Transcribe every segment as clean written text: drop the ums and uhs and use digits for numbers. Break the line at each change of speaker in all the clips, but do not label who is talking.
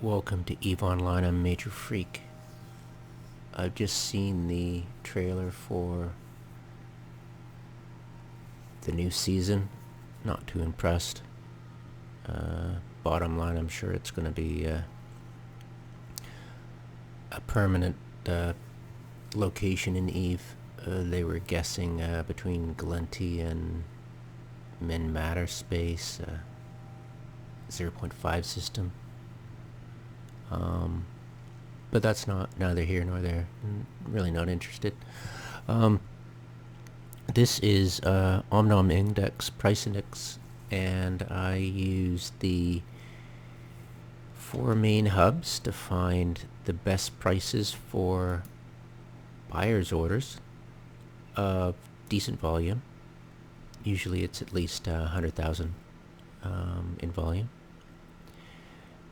Welcome to EVE Online. I'm Major Freak. I've just seen the trailer for the new season. Not too impressed. Bottom line, I'm sure it's going to be a permanent location in EVE. They were guessing between Glenty and Min Matter Space 0.5 system. But that's neither here nor there. Really not interested. This is OMNM index, price index, and I use the 4 main hubs to find the best prices for buyer's orders of decent volume. Usually it's at least 100,000 in volume.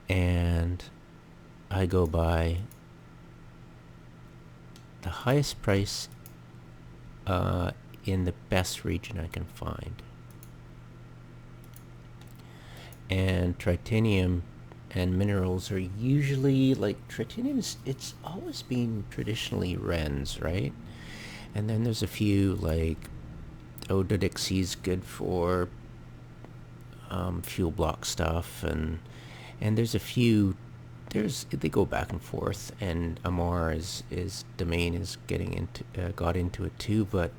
And I go by the highest price in the best region I can find. And titanium and minerals are usually, like, titanium it's always been traditionally Rens, right? And then there's a few, like, Ododixie's good for fuel block stuff, and there's a few. They go back and forth, and Amar is domain is getting into got into it too. But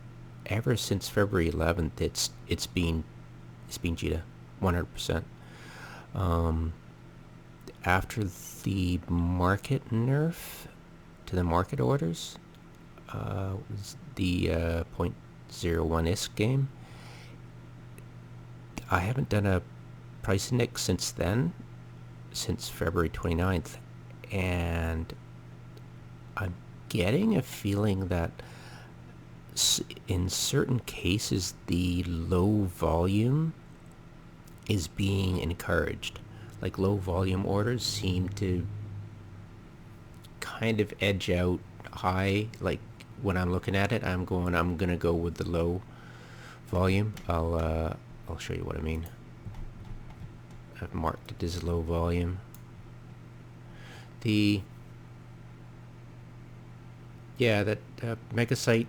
ever since February 11th, it's been Jita 100%. After the market nerf to the market orders, was the 0.01 ISK game. I haven't done a price index since then. Since February 29th, and I'm getting a feeling that in certain cases the low volume is being encouraged. Like, low volume orders seem to kind of edge out high. Like, when I'm looking at it, I'm gonna go with the low volume. I'll show you what I mean. I've marked it as low volume. That Megasite,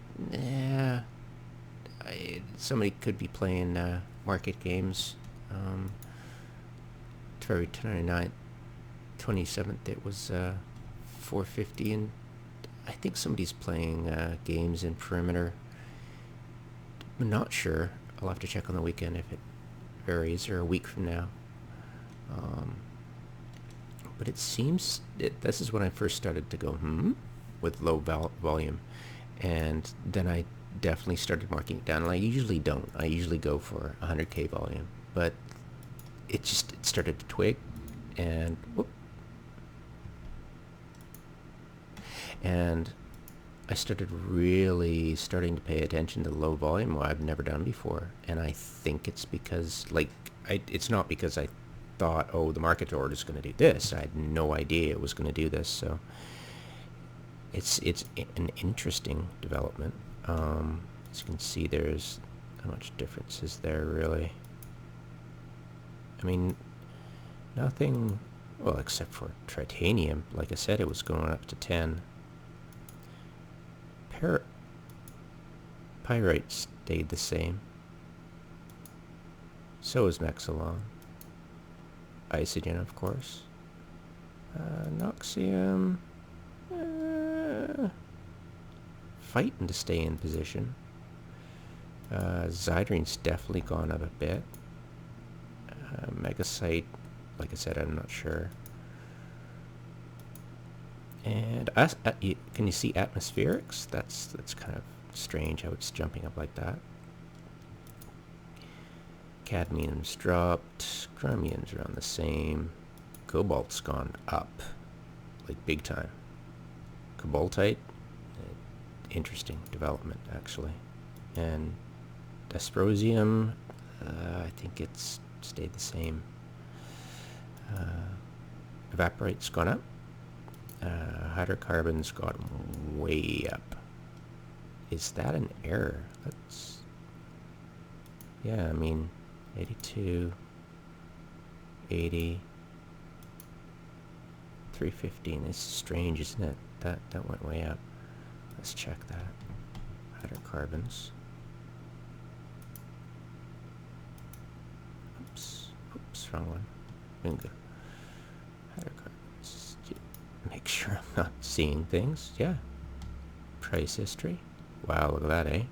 somebody could be playing market games. February 29th, 27th, it was 450, and I think somebody's playing games in Perimeter. I'm not sure. I'll have to check on the weekend if it varies, or a week from now. But it seems this is when I first started to go with low volume, and then I definitely started marking it down. And I usually don't. I usually go for 100k volume, but it started to twig, and whoop, and I started starting to pay attention to low volume, what I've never done before. And I think it's because, like, it's not because I thought, oh, the market order is going to do this. I had no idea it was going to do this. So it's an interesting development. As you can see, there's not much difference is there, really. I mean, nothing, well, except for titanium. Like I said, it was going up to 10. Pyrite stayed the same. So is Mexilon. Isogen, of course. Noxium, fighting to stay in position. Zydrine's definitely gone up a bit. Megasite, like I said, I'm not sure. And can you see atmospherics? That's kind of strange how it's jumping up like that. Cadmium's dropped. Chromium's around the same. Cobalt's gone up, like big time. Cobaltite, interesting development actually. And dysprosium, I think it's stayed the same. Evaporite's gone up. Hydrocarbon's gone way up. Is that an error? Yeah, I mean, 82, 80, 315. It's strange, isn't it? That went way up. Let's check that. Hydrocarbons. Oops, wrong one. Bingo. Hydrocarbons. Make sure I'm not seeing things. Yeah. Price history. Wow, look at that, eh?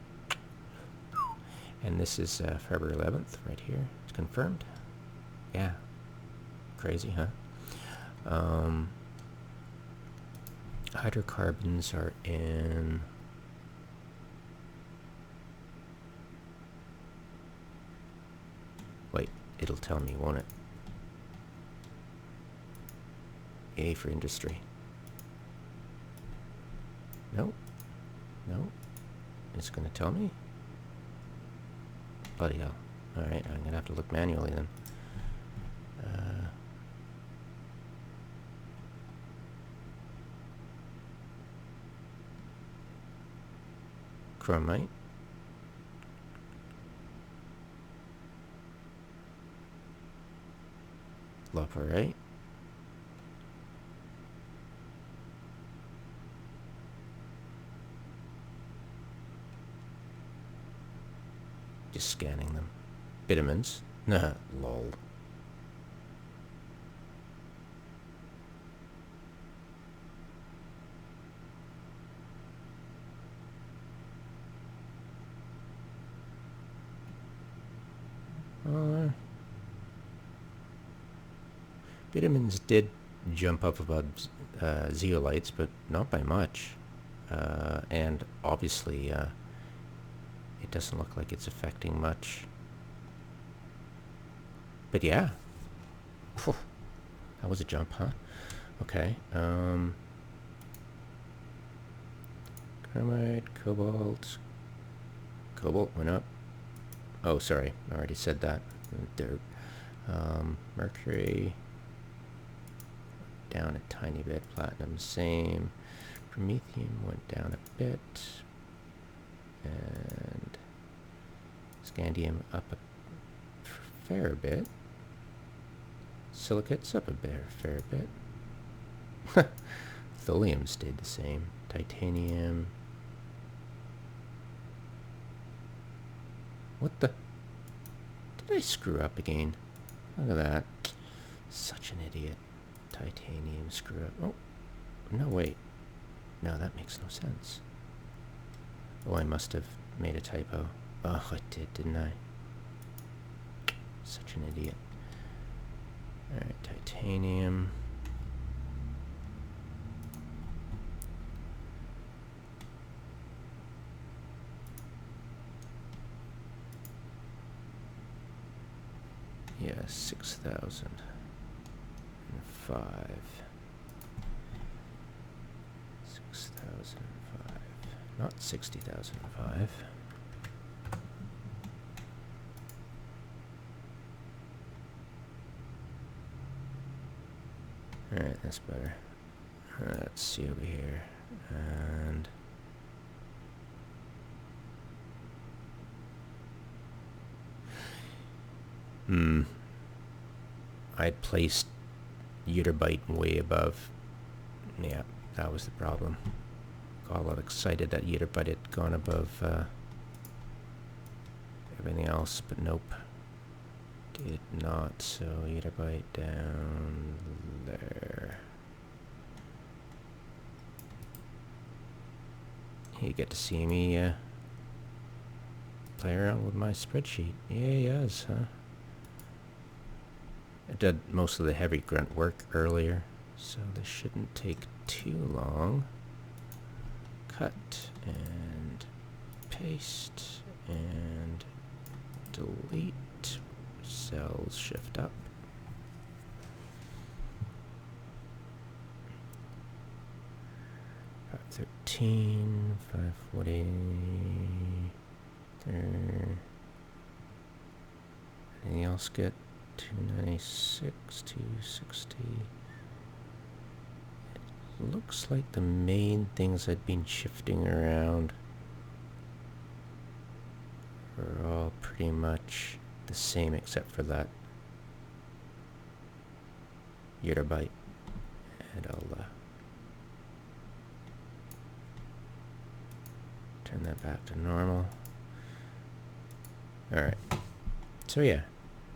And this is February 11th, right here. It's confirmed. Yeah. Crazy, huh? Hydrocarbons are in... Wait, it'll tell me, won't it? A for industry. Nope. No. It's going to tell me? Bloody hell. Alright, I'm going to have to look manually then. Chromite. Loparite. Just scanning them. Vitamins. Nah, lol. Vitamins did jump up above zeolites, but not by much. And obviously, it doesn't look like it's affecting much. But yeah. Whew. That was a jump, huh? Okay. Chromite, cobalt. Cobalt went up. Oh, sorry. I already said that. Dirt. Mercury. Down a tiny bit. Platinum, same. Promethium went down a bit. And scandium up a fair bit. Silicates up a fair bit. Thulium stayed the same. Titanium. What the? Did I screw up again? Look at that. Such an idiot. Titanium screw up. Oh, no, wait. No, that makes no sense. Oh, I must have made a typo. Oh, I did, didn't I? Such an idiot. Alright, titanium. Yeah, 6,005. Not 60,005. Alright, that's better. Let's see over here. And I'd placed Ytterbite way above. Yeah, that was the problem. Got a lot excited that Ytterbite had gone above everything else, but nope. Did not, so Ytterbite down there. You get to see me play around with my spreadsheet. Yeah, yes, huh? I did most of the heavy grunt work earlier, so this shouldn't take too long. Cut and paste and delete. Cells shift up. $13, $540. Anything else get? $296, $260. It looks like the main things I've been shifting around are all pretty much the same except for that Ytterbite And I'll turn that back to normal. Alright, so yeah,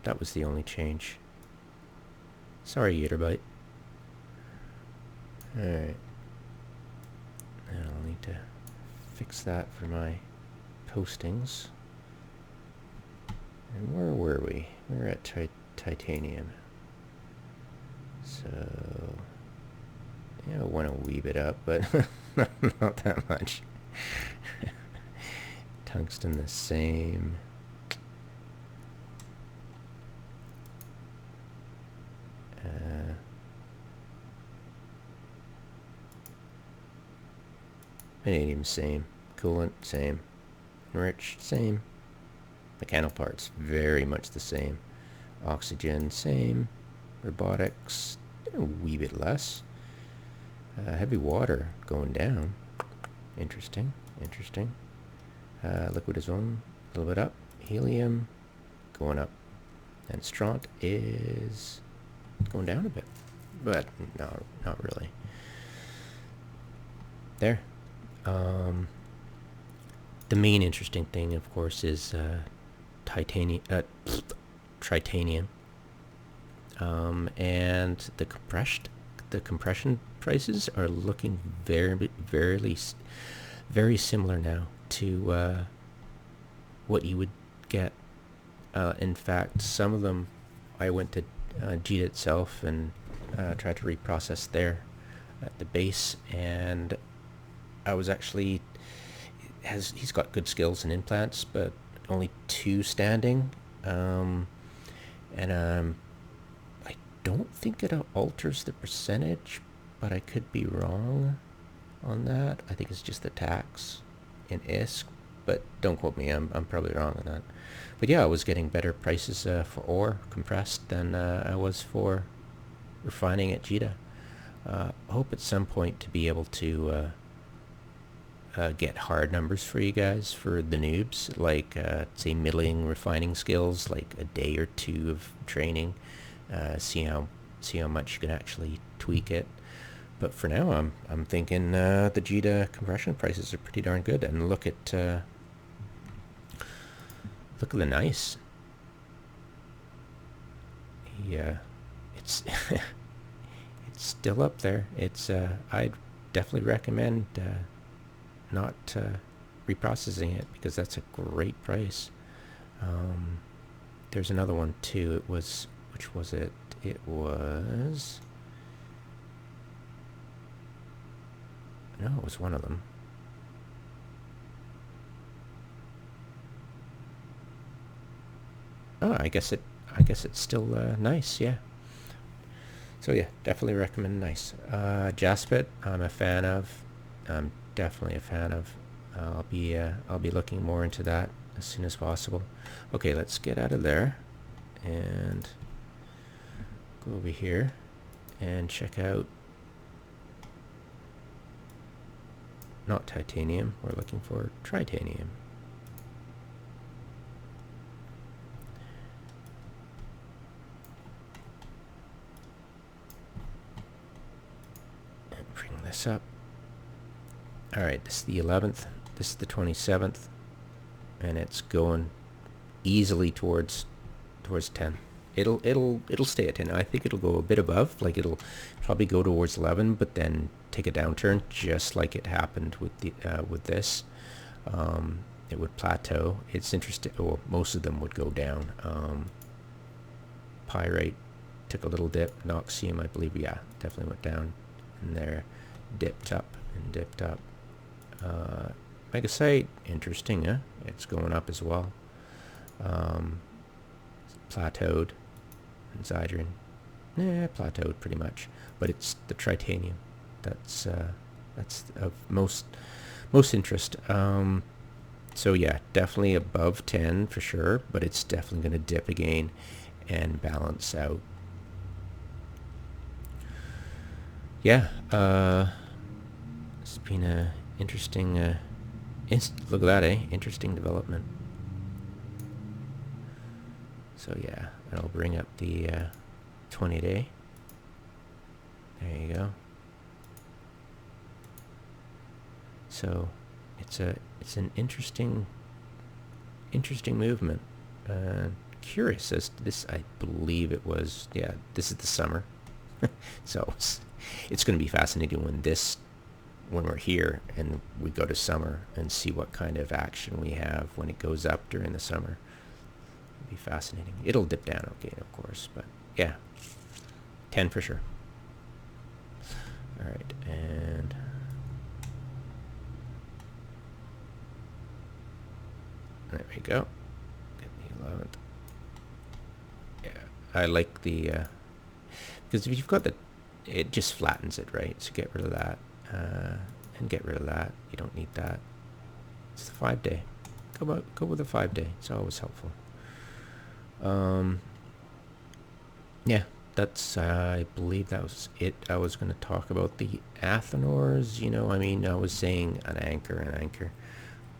that was the only change. Sorry, Ytterbite. Alright, and I'll need to fix that for my postings. And where were we? We were at titanium. So, yeah, I went a wee bit up, but not that much. Tungsten the same. Vanadium same. Coolant same. Enriched same. Mechanical parts very much the same. Oxygen same. Robotics a wee bit less. Heavy water going down. Interesting. Interesting. Liquid ozone a little bit up. Helium going up. And Stront is going down a bit. But no, not really. There. The main interesting thing, of course, is tritanium, and the compression prices are looking very similar now to what you would get. In fact, some of them, I went to Jita itself and tried to reprocess there at the base, and I was actually, he's got good skills in implants, but only 2 standing, and I don't think it alters the percentage, but I could be wrong on that. I think it's just the tax in ISK, but don't quote me, I'm probably wrong on that. But yeah, I was getting better prices for ore compressed than I was for refining at Jita. I hope at some point to be able to get hard numbers for you guys, for the noobs, like say middling refining skills, like a day or 2 of training, see how much you can actually tweak it. But for now, I'm thinking the Jita compression prices are pretty darn good. And look at the Gneiss. Yeah, it's it's still up there. It's I'd definitely recommend not reprocessing it, because that's a great price. There's another one too. It was, which was it? It was, no, it was one of them. Oh, I guess it's still nice, yeah. So yeah, definitely recommend Gneiss. Jaspit, I'm a fan of. I'm definitely a fan of. I'll be looking more into that as soon as possible. Okay, let's get out of there and go over here and check out, not titanium, we're looking for tritanium. And bring this up. Alright, this is the 11th, this is the 27th, and it's going easily towards 10. It'll stay at 10. I think it'll go a bit above, like it'll probably go towards 11, but then take a downturn, just like it happened with the with this. It would plateau. It's interesting. Well, most of them would go down. Pyrite took a little dip. Noxium, I believe, yeah, definitely went down. And there, dipped up and dipped up. Megasite, interesting, huh? It's going up as well. Plateaued. And Zydron, plateaued pretty much. But it's the tritanium that's of most interest. So yeah, definitely above 10 for sure, but it's definitely going to dip again and balance out. Yeah, it's been a interesting, look at that, interesting development. So yeah, I'll bring up the 20-day. There you go. So it's an interesting movement. Curious as to this. I believe it was, yeah, this is the summer. So it's going to be fascinating when we're here and we go to summer and see what kind of action we have when it goes up during the summer. It'll be fascinating. It'll dip down again, of course, but yeah, 10 for sure. All right, and there we go. Get the 11th. Yeah, I like the because if you've got it just flattens it, right? So get rid of that and get rid of that. You don't need that. It's the 5-day. Go with the 5-day. It's always helpful. Yeah, that's I believe that was it. I was going to talk about the athanors. You know, I mean, I was saying an anchor,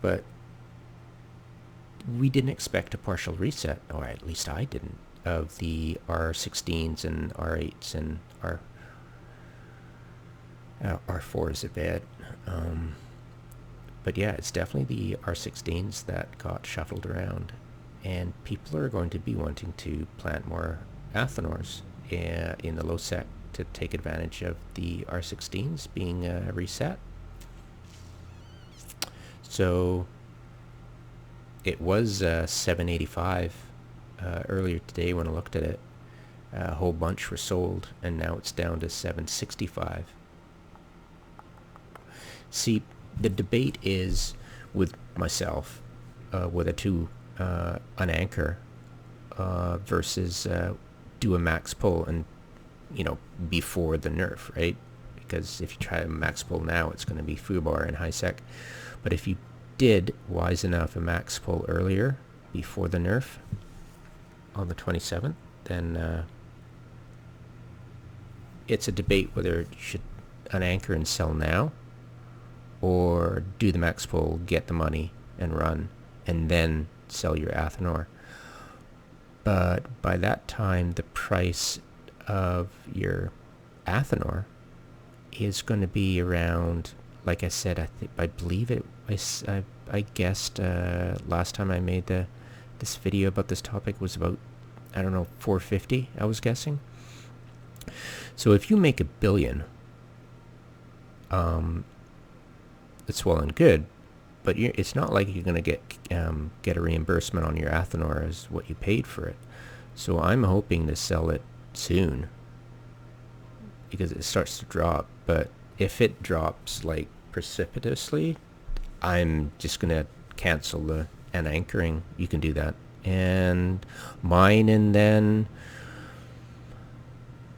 but we didn't expect a partial reset, or at least I didn't, of the R16s and R8s and R4s a bit. But yeah, it's definitely the R16s that got shuffled around, and people are going to be wanting to plant more athanors in the low sec to take advantage of the R16s being reset. So it was 785 earlier today when I looked at it. A whole bunch were sold, and now it's down to 765. See, the debate is with myself whether to unanchor versus do a max pull, and before the nerf, right? Because if you try a max pull now, it's going to be foobar and high sec. But if you did wise enough a max pull earlier before the nerf on the 27th, then it's a debate whether you should unanchor and sell now, or do the max pull, get the money and run, and then sell your athanor. But by that time, the price of your athanor is going to be around, like I said, I believe it. I guessed last time I made this video about this topic was about, I don't know, 450. I was guessing. So if you make $1 billion, it's well and good, but it's not like you're going to get a reimbursement on your athanor as what you paid for it. So I'm hoping to sell it soon because it starts to drop. But if it drops like precipitously, I'm just going to cancel the unanchoring. You can do that and mine, and then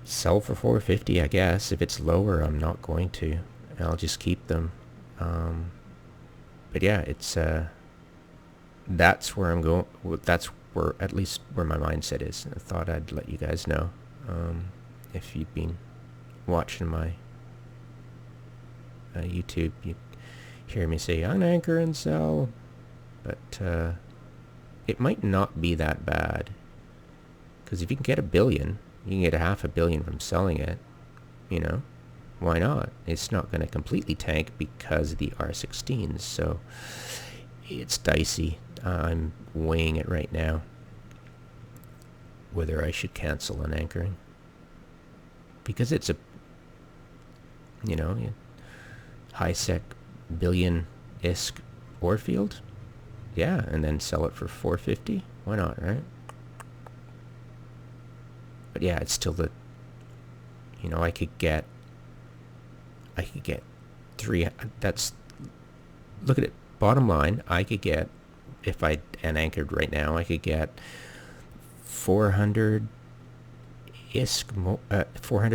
sell for 450, I guess. If it's lower, I'm not going to. I'll just keep them. But yeah, it's that's where I'm going. That's where, at least where my mindset is. I thought I'd let you guys know if you've been watching my YouTube. You hear me say unanchor and sell, but it might not be that bad, because if you can get $1 billion, you can get $500 million from selling it. Why not? It's not going to completely tank because of the R16s, so it's dicey. I'm weighing it right now, whether I should cancel an anchoring, because it's a, high sec billion ISK ore field. Yeah, and then sell it for 450. Why not, right? But yeah, it's still the, I could get 3. Look at it. Bottom line, I could get, if I unanchored right now, I could get 400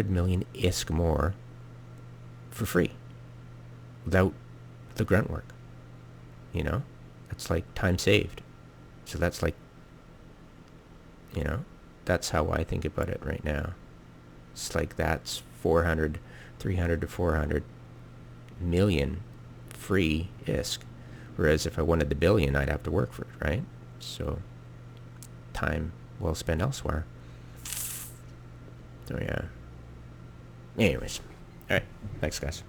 million ISK more for free, without the grunt work. That's like time saved. So that's like, that's how I think about it right now. It's like that's 300 to 400 million free ISK. Whereas if I wanted the $1 billion, I'd have to work for it, right? So time well spent elsewhere. So yeah. Anyways. All right. Thanks, guys.